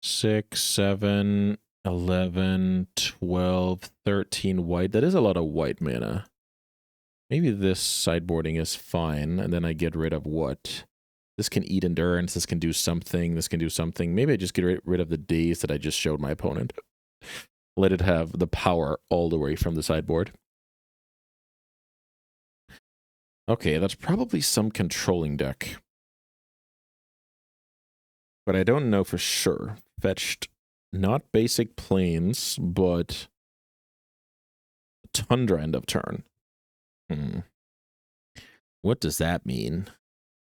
6, 7, 11, 12, 13 white. That is a lot of white mana. Maybe this sideboarding is fine, and then I get rid of what? This can eat endurance, this can do something, this can do something. Maybe I just get rid of the days that I just showed my opponent. Let it have the power all the way from the sideboard. Okay, that's probably some controlling deck. But I don't know for sure. Fetched not basic plains, but Tundra end of turn. What does that mean?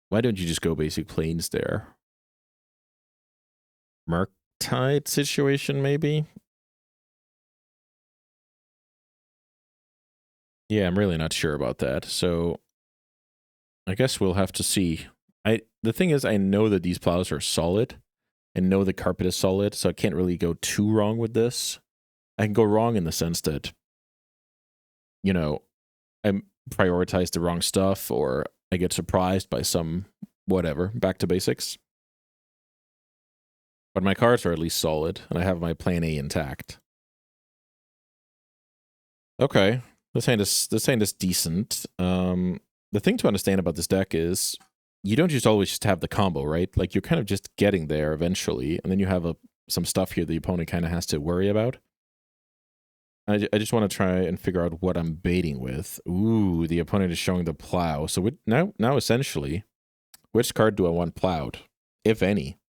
Why don't you just go basic plains there? Murktide situation, maybe? Yeah, I'm really not sure about that. So I guess we'll have to see. The thing is, I know that these plows are solid. I know the carpet is solid, so I can't really go too wrong with this. I can go wrong in the sense that, you know, I prioritize the wrong stuff, or I get surprised by some whatever, back to basics. But my cards are at least solid, and I have my plan A intact. Okay, this hand is decent. The thing to understand about this deck is you don't just always just have the combo, right? Like, you're kind of just getting there eventually, and then you have some stuff here the opponent kind of has to worry about. I just want to try and figure out what I'm baiting with. Ooh, the opponent is showing the plow. So now essentially, which card do I want plowed, if any?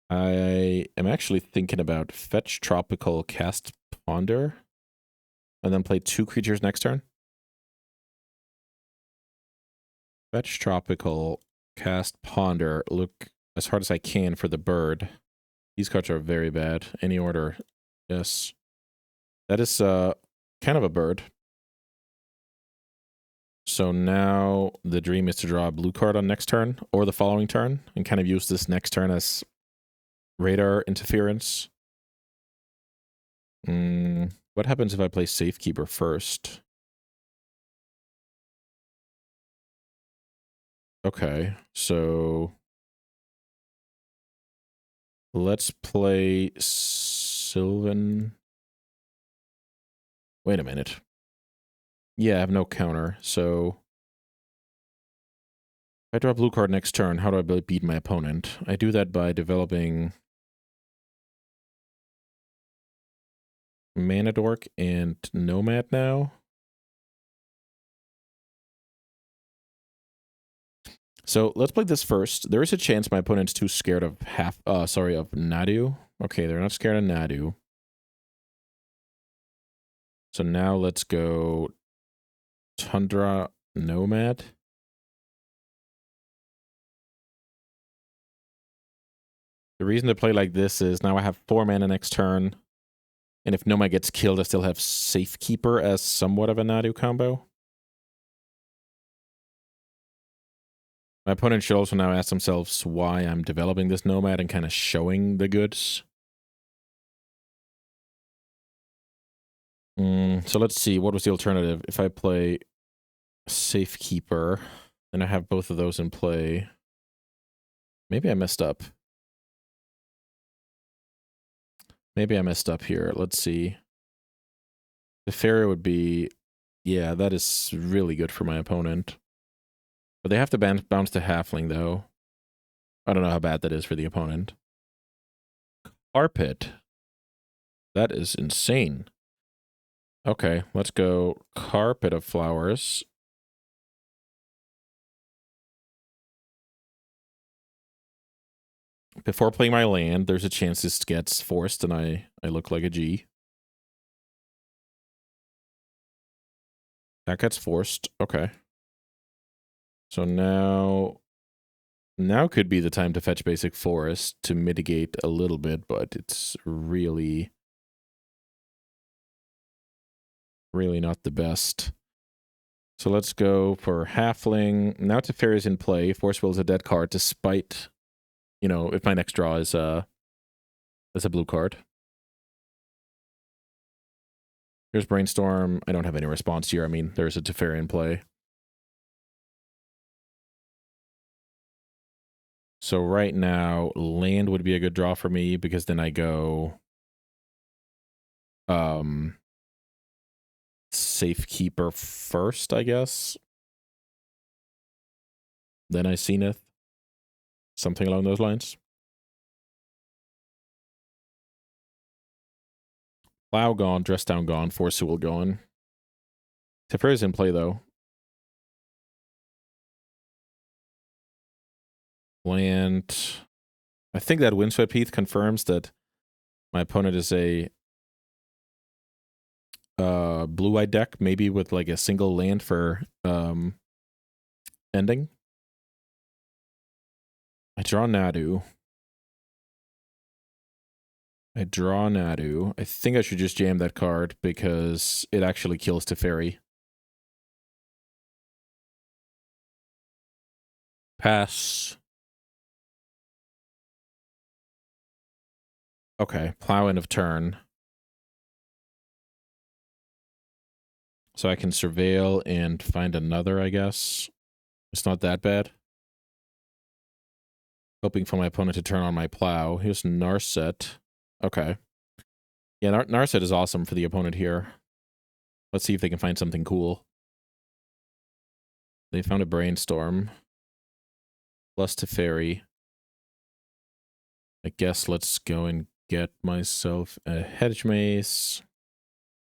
I am actually thinking about fetch Tropical, cast Ponder, and then play 2 creatures next turn. Fetch Tropical, cast Ponder, look as hard as I can for the bird. These cards are very bad. Any order. Yes. That is kind of a bird. So now the dream is to draw a blue card on next turn, or the following turn, and kind of use this next turn as radar interference. What happens if I play Safekeeper first? Okay, so let's play Sylvan. Wait a minute. Yeah, I have no counter, so if I draw a blue card next turn, how do I beat my opponent? I do that by developing Mana Dork and Nomad now. So let's play this first. There is a chance my opponent's too scared of of Nadu. Okay, they're not scared of Nadu. So now let's go Tundra Nomad. The reason to play like this is now I have 4 mana next turn. And if Nomad gets killed, I still have Safekeeper as somewhat of a Nadu combo. My opponent should also now ask themselves why I'm developing this Nomad and kind of showing the goods. So let's see, what was the alternative? If I play Safekeeper, then I have both of those in play. Maybe I messed up. Maybe I messed up here. Let's see. The Fairy would be... Yeah, that is really good for my opponent. But they have to bounce to Halfling, though. I don't know how bad that is for the opponent. Carpet. That is insane. Okay, let's go Carpet of Flowers. Before playing my land, there's a chance this gets forced and I look like a G. That gets forced. Okay. So now could be the time to fetch basic forest to mitigate a little bit, but it's really not the best. So let's go for Halfling. Now Teferi's in play. Force Will is a dead card, despite, you know, if my next draw is a blue card. Here's Brainstorm. I don't have any response here. I mean, there's a Teferi in play. So right now, land would be a good draw for me because then I go Safekeeper first, I guess. Then I Zenith. Something along those lines. Plow gone, Dress Down gone, Force Will gone. Teferi's in play though. Land. I think that Windswept Heath confirms that my opponent is a blue-eyed deck, maybe with like a single land for ending. I draw Nadu. I think I should just jam that card because it actually kills Teferi. Pass. Okay, plow end of turn. So I can surveil and find another, I guess. It's not that bad. Hoping for my opponent to turn on my plow. Here's Narset. Okay. Yeah, Narset is awesome for the opponent here. Let's see if they can find something cool. They found a Brainstorm. Plus Teferi. I guess let's go and get myself a Hedge Mace.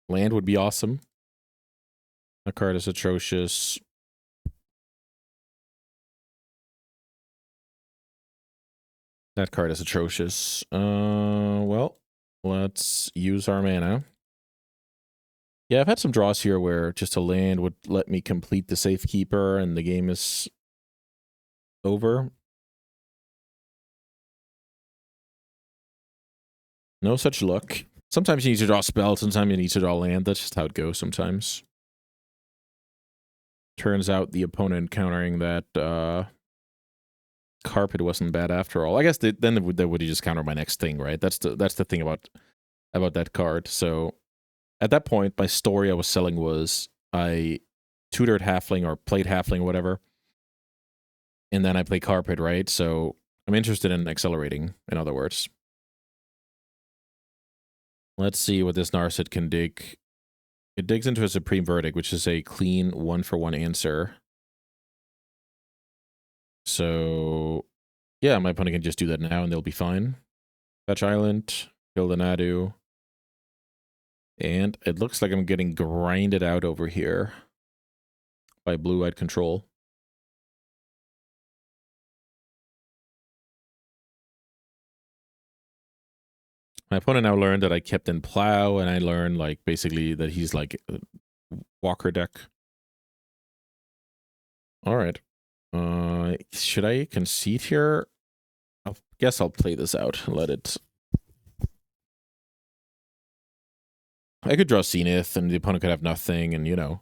Land would be awesome. That card is atrocious. That card is atrocious. Well, let's use our mana. Yeah, I've had some draws here where just a land would let me complete the Safekeeper and the game is over. No such luck. Sometimes you need to draw a spell, sometimes you need to draw land. That's just how it goes sometimes. Turns out the opponent countering that Carpet wasn't bad after all. I guess then they would just counter my next thing, right? That's the thing about that card. So at that point, my story I was selling was I tutored Halfling or played Halfling or whatever, and then I play Carpet, right? So I'm interested in accelerating, in other words. Let's see what this Narset can dig. It digs into a Supreme Verdict, which is a clean 1-for-1 answer. So, yeah, my opponent can just do that now and they'll be fine. Fetch Island, kill the Nadu. And it looks like I'm getting grinded out over here by blue-eyed control. My opponent now learned that I kept in Plow, and I learned, like, basically that he's, like, a Walker deck. All right. Should I concede here? I guess I'll play this out and let it... I could draw Zenith, and the opponent could have nothing, and, you know.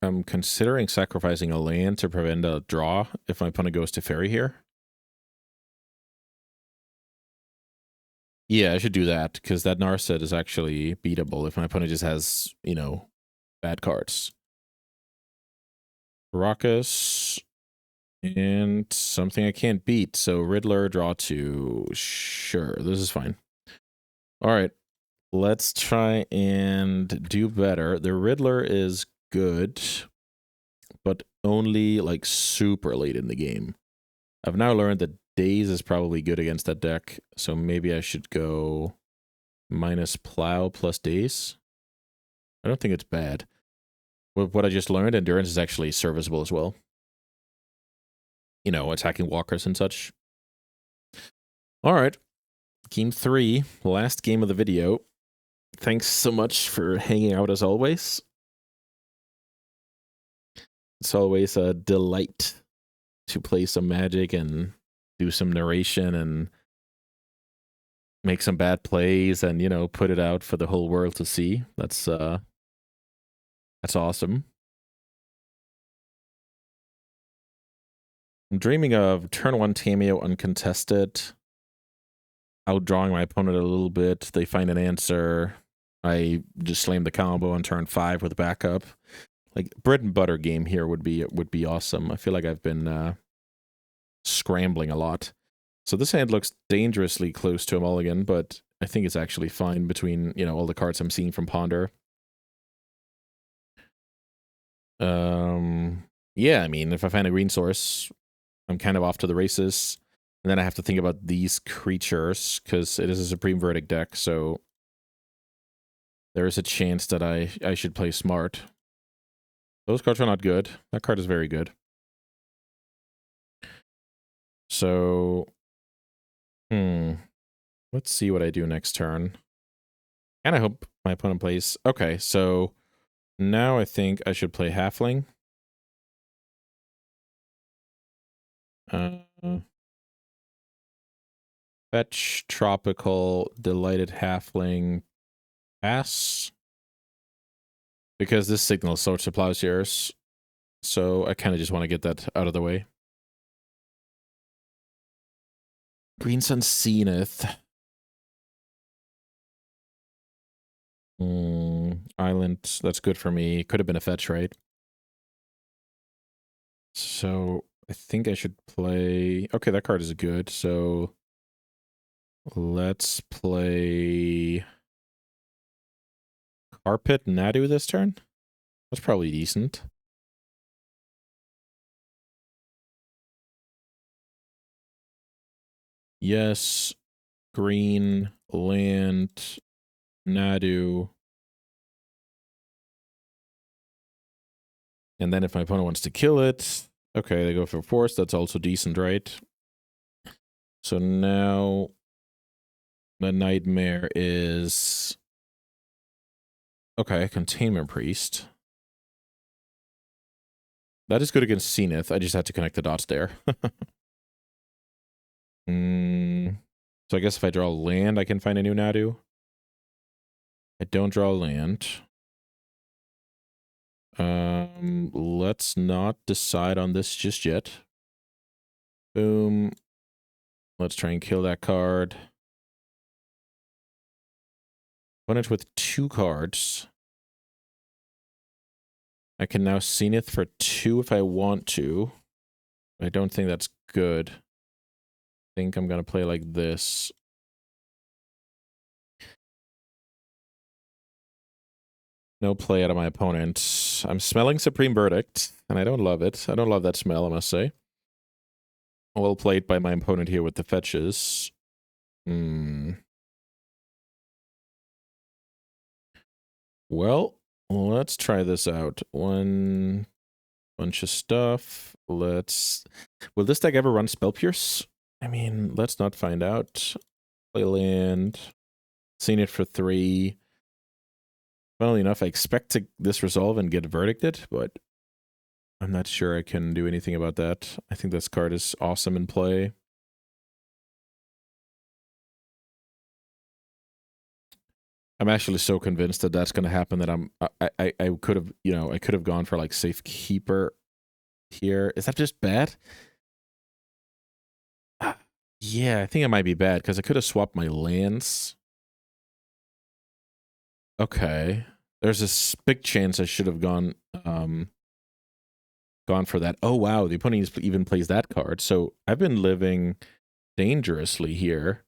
I'm considering sacrificing a land to prevent a draw if my opponent goes to Fairy here. Yeah, I should do that, because that Narset is actually beatable if my opponent just has, you know, bad cards. Raucous, and something I can't beat, so Riddler, draw 2. Sure, this is fine. All right, let's try and do better. The Riddler is good, but only like super late in the game. I've now learned that Daze is probably good against that deck, so maybe I should go minus Plow plus Daze. I don't think it's bad. With what I just learned, Endurance is actually serviceable as well. You know, attacking walkers and such. All right. Game 3, last game of the video. Thanks so much for hanging out as always. It's always a delight to play some Magic and do some narration and make some bad plays and, you know, put it out for the whole world to see. That's awesome. I'm dreaming of turn 1 Tamiyo uncontested, outdrawing my opponent a little bit. They find an answer. I just slam the combo on turn 5 with backup. Like, bread and butter game here would be awesome. I feel like I've been scrambling a lot. So this hand looks dangerously close to a mulligan, but I think it's actually fine between, you know, all the cards I'm seeing from Ponder. Yeah, I mean, if I find a green source, I'm kind of off to the races. And then I have to think about these creatures, because it is a Supreme Verdict deck, so there is a chance that I should play smart. Those cards are not good. That card is very good. So, let's see what I do next turn. And I hope my opponent plays... Okay, so now I think I should play Halfling. Fetch, Tropical, Delighted Halfling, pass. Because this signals Sword to Plowshares, so I kind of just want to get that out of the way. Green Sun Zenith. Island, that's good for me. Could have been a fetch, right? So I think I should play... Okay, that card is good, so let's play Carpet Nadu this turn. That's probably decent. Yes, green, land, Nadu. And then if my opponent wants to kill it, okay, they go for force. That's also decent, right? So now the nightmare is... Okay, Containment Priest. That is good against Zenith. I just had to connect the dots there. So I guess if I draw land, I can find a new Nadu. I don't draw land. Let's not decide on this just yet. Boom. Let's try and kill that card. Opponent with 2 cards. I can now Zenith for 2 if I want to. I don't think that's good. I think I'm going to play like this. No play out of my opponent. I'm smelling Supreme Verdict, and I don't love it. I don't love that smell, I must say. Well played by my opponent here with the fetches. Well, let's try this out. One bunch of stuff. Let's... Will this deck ever run Spell Pierce? I mean, let's not find out. Play land. Seen it for 3. Funnily enough, I expect this resolve and get verdicted, but I'm not sure I can do anything about that. I think this card is awesome in play. I'm actually so convinced that that's going to happen that I could have, you know, I could have gone for like Safekeeper here. Is that just bad? Yeah, I think it might be bad because I could have swapped my lands. Okay. There's a big chance I should have gone for that. Oh, wow. The opponent even plays that card. So I've been living dangerously here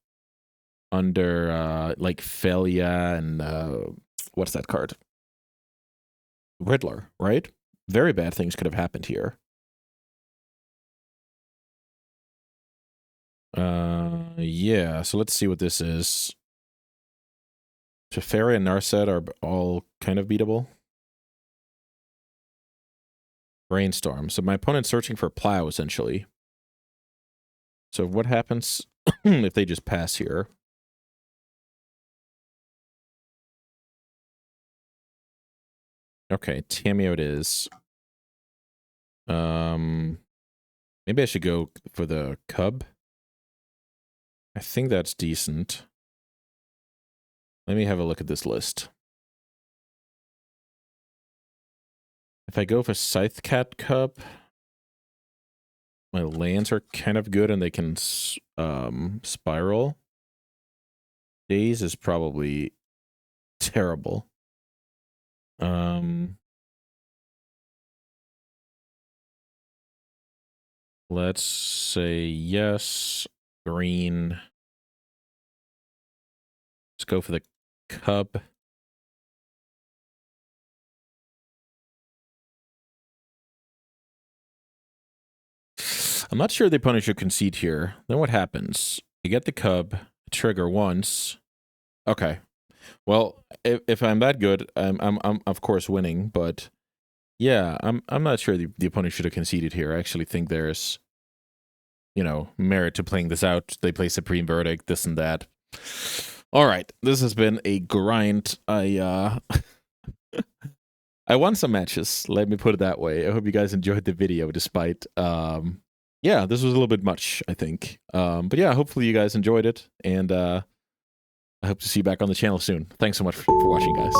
under like Felia and what's that card? Riddler, right? Very bad things could have happened here. Yeah, so let's see what this is. Teferi and Narset are all kind of beatable. Brainstorm. So my opponent's searching for Plow, essentially. So what happens if they just pass here? Okay, Tamiyo it is. Maybe I should go for the Cub. I think that's decent. Let me have a look at this list. If I go for Scythe Cat Cub, my lands are kind of good and they can spiral. Daze is probably terrible. Let's say yes, green. Let's go for the Cub. I'm not sure the opponent should concede here. Then what happens? You get the Cub, trigger once. Okay. Well, if I'm that good, I'm of course winning, but yeah, I'm not sure the opponent should have conceded here. I actually think there's, you know, merit to playing this out. They play Supreme Verdict, this and that. All right, this has been a grind. I won some matches. Let me put it that way. I hope you guys enjoyed the video, despite yeah, this was a little bit much, I think. But yeah, hopefully you guys enjoyed it, and I hope to see you back on the channel soon. Thanks so much for watching, guys.